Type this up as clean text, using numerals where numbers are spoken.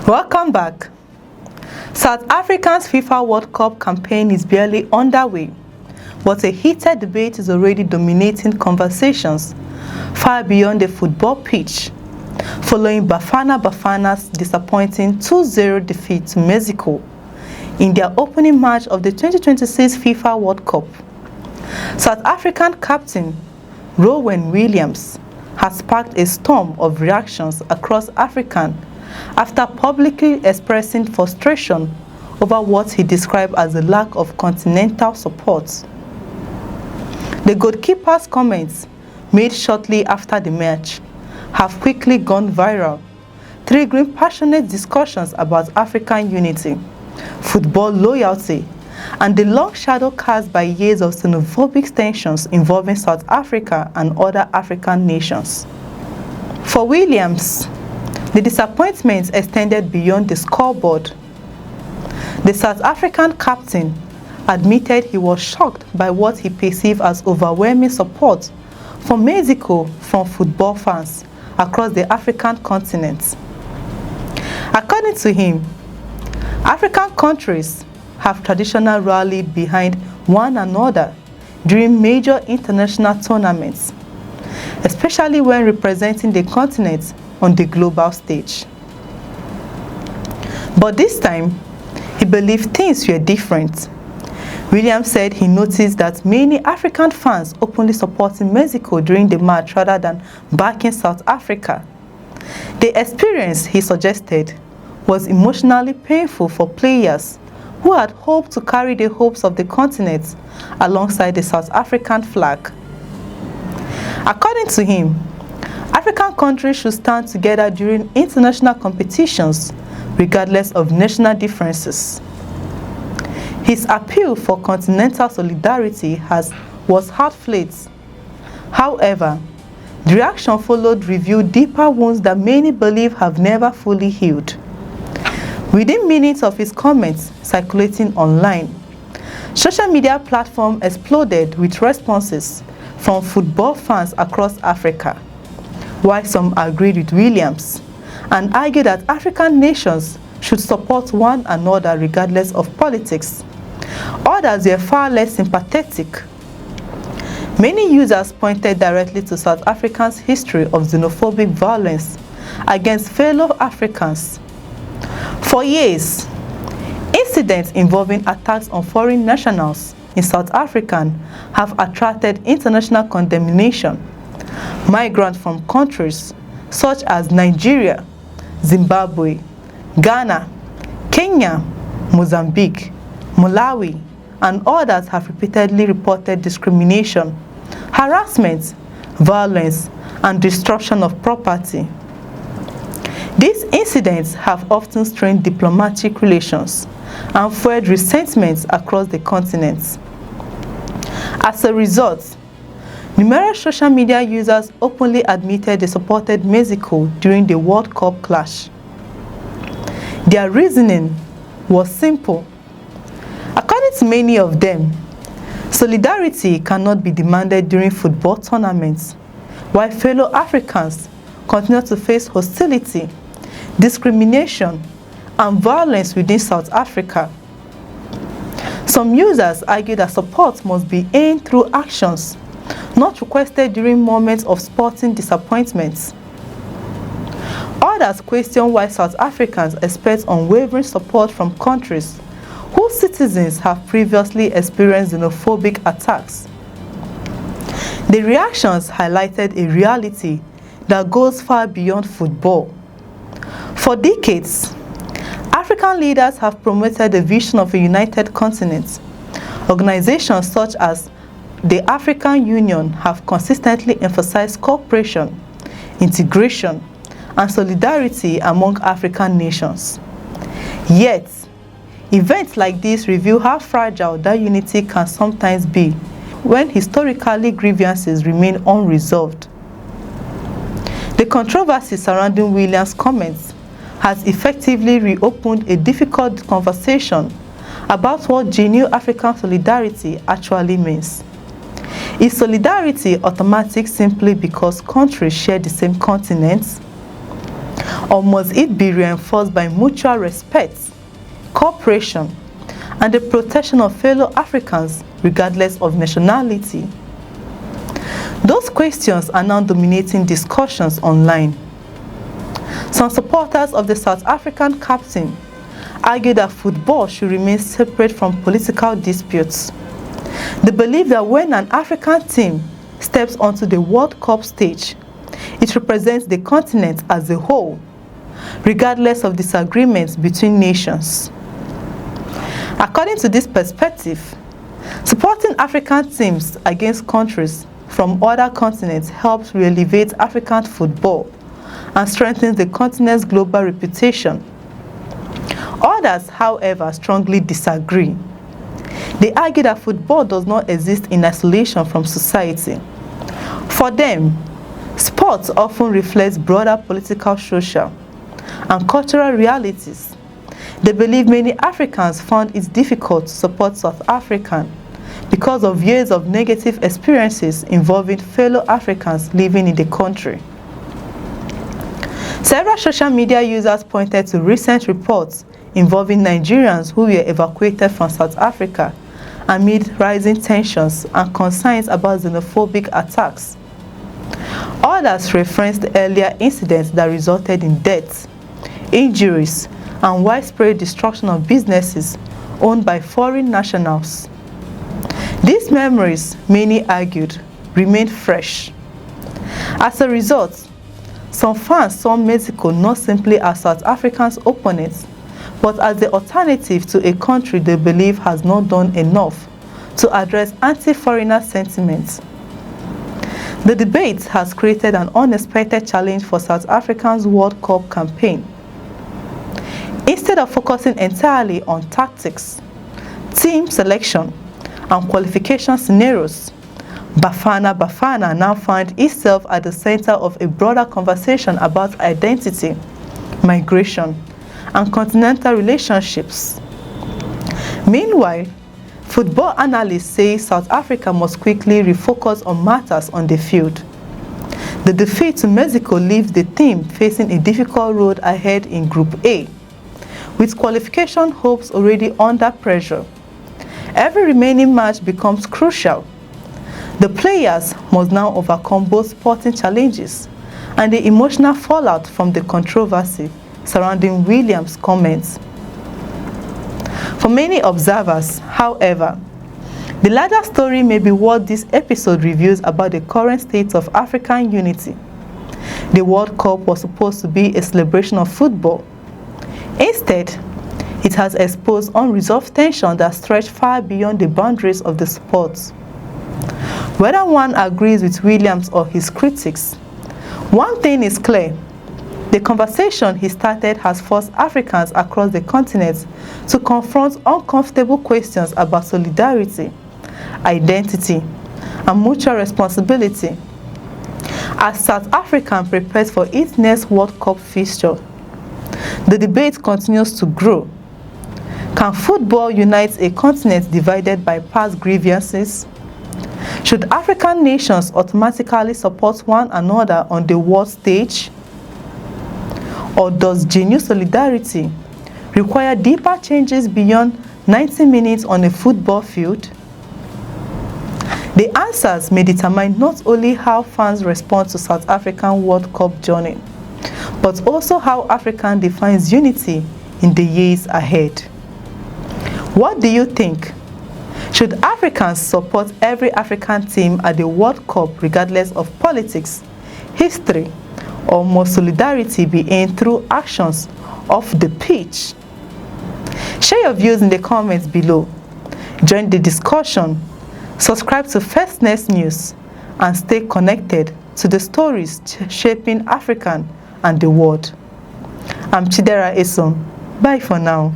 Welcome back. South Africa's FIFA World Cup campaign is barely underway, but a heated debate is already dominating conversations far beyond the football pitch, following Bafana's disappointing 2-0 defeat to Mexico in their opening match of the 2026 FIFA World Cup. South African captain Rowan Williams has sparked a storm of reactions across Africa after publicly expressing frustration over what he described as a lack of continental support. The goalkeeper's comments, made shortly after the match, have quickly gone viral, triggering passionate discussions about African unity, football loyalty, and the long shadow cast by years of xenophobic tensions involving South Africa and other African nations. For Williams, the disappointment extended beyond the scoreboard. The South African captain admitted he was shocked by what he perceived as overwhelming support for Mexico from football fans across the African continent. According to him, African countries have traditionally rallied behind one another during major international tournaments, especially when representing the continent on the global stage. But this time, he believed things were different. Williams said he noticed that many African fans openly supported Mexico during the match rather than backing South Africa. The experience, he suggested, was emotionally painful for players who had hoped to carry the hopes of the continent alongside the South African flag. According to him, African countries should stand together during international competitions, regardless of national differences. His appeal for continental solidarity was heartfelt. However, the reaction followed revealed deeper wounds that many believe have never fully healed. Within minutes of his comments circulating online, social media platforms exploded with responses from football fans across Africa, while some agreed with Williams and argued that African nations should support one another regardless of politics. Others were far less sympathetic. Many users pointed directly to South Africa's history of xenophobic violence against fellow Africans. For years, incidents involving attacks on foreign nationals in South Africa have attracted international condemnation. Migrants from countries such as Nigeria, Zimbabwe, Ghana, Kenya, Mozambique, Malawi, and others have repeatedly reported discrimination, harassment, violence, and destruction of property. These incidents have often strained diplomatic relations and fueled resentment across the continent. As a result, numerous social media users openly admitted they supported Mexico during the World Cup clash. Their reasoning was simple. According to many of them, solidarity cannot be demanded during football tournaments, while fellow Africans continue to face hostility, discrimination, and violence within South Africa. Some users argue that support must be earned through actions, not requested during moments of sporting disappointments. Others question why South Africans expect unwavering support from countries whose citizens have previously experienced xenophobic attacks. The reactions highlighted a reality that goes far beyond football. For decades, African leaders have promoted the vision of a united continent. Organizations such as the African Union have consistently emphasized cooperation, integration, and solidarity among African nations. Yet, events like this reveal how fragile that unity can sometimes be when historically grievances remain unresolved. The controversy surrounding Williams' comments has effectively reopened a difficult conversation about what genuine African solidarity actually means. Is solidarity automatic simply because countries share the same continent? Or must it be reinforced by mutual respect, cooperation, and the protection of fellow Africans regardless of nationality? Those questions are now dominating discussions online. Some supporters of the South African captain argue that football should remain separate from political disputes. They believe that when an African team steps onto the World Cup stage, it represents the continent as a whole, regardless of disagreements between nations. According to this perspective, supporting African teams against countries from other continents helps elevate African football and strengthens the continent's global reputation. Others, however, strongly disagree. They argue that football does not exist in isolation from society. For them, sports often reflects broader political, social, and cultural realities. They believe many Africans found it difficult to support South African because of years of negative experiences involving fellow Africans living in the country. Several social media users pointed to recent reports involving Nigerians who were evacuated from South Africa amid rising tensions and concerns about xenophobic attacks. Others referenced earlier incidents that resulted in deaths, injuries, and widespread destruction of businesses owned by foreign nationals. These memories, many argued, remain fresh. As a result, some fans saw Mexico not simply as South Africa's opponents, but as the alternative to a country they believe has not done enough to address anti-foreigner sentiments. The debate has created an unexpected challenge for South Africa's World Cup campaign. Instead of focusing entirely on tactics, team selection, and qualification scenarios, Bafana now finds itself at the center of a broader conversation about identity, migration, and continental relationships. Meanwhile, football analysts say South Africa must quickly refocus on matters on the field. The defeat to Mexico leaves the team facing a difficult road ahead in Group A, with qualification hopes already under pressure. Every remaining match becomes crucial. The players must now overcome both sporting challenges and the emotional fallout from the controversy surrounding Williams' comments. For many observers, however, the larger story may be what this episode reveals about the current state of African unity. The World Cup was supposed to be a celebration of football. Instead, it has exposed unresolved tension that stretch far beyond the boundaries of the sport. Whether one agrees with Williams or his critics, one thing is clear: the conversation he started has forced Africans across the continent to confront uncomfortable questions about solidarity, identity, and mutual responsibility. As South Africa prepares for its next World Cup fixture, the debate continues to grow. Can football unite a continent divided by past grievances? Should African nations automatically support one another on the world stage? Or does genuine solidarity require deeper changes beyond 90 minutes on a football field? The answers may determine not only how fans respond to South African World Cup journey, but also how Africa defines unity in the years ahead. What do you think? Should Africans support every African team at the World Cup regardless of politics, history, or must solidarity be aimed through actions off the pitch? Share your views in the comments below. Join the discussion, subscribe to Firstness News, and stay connected to the stories shaping Africa and the world. I'm Chidera Esom. Bye for now.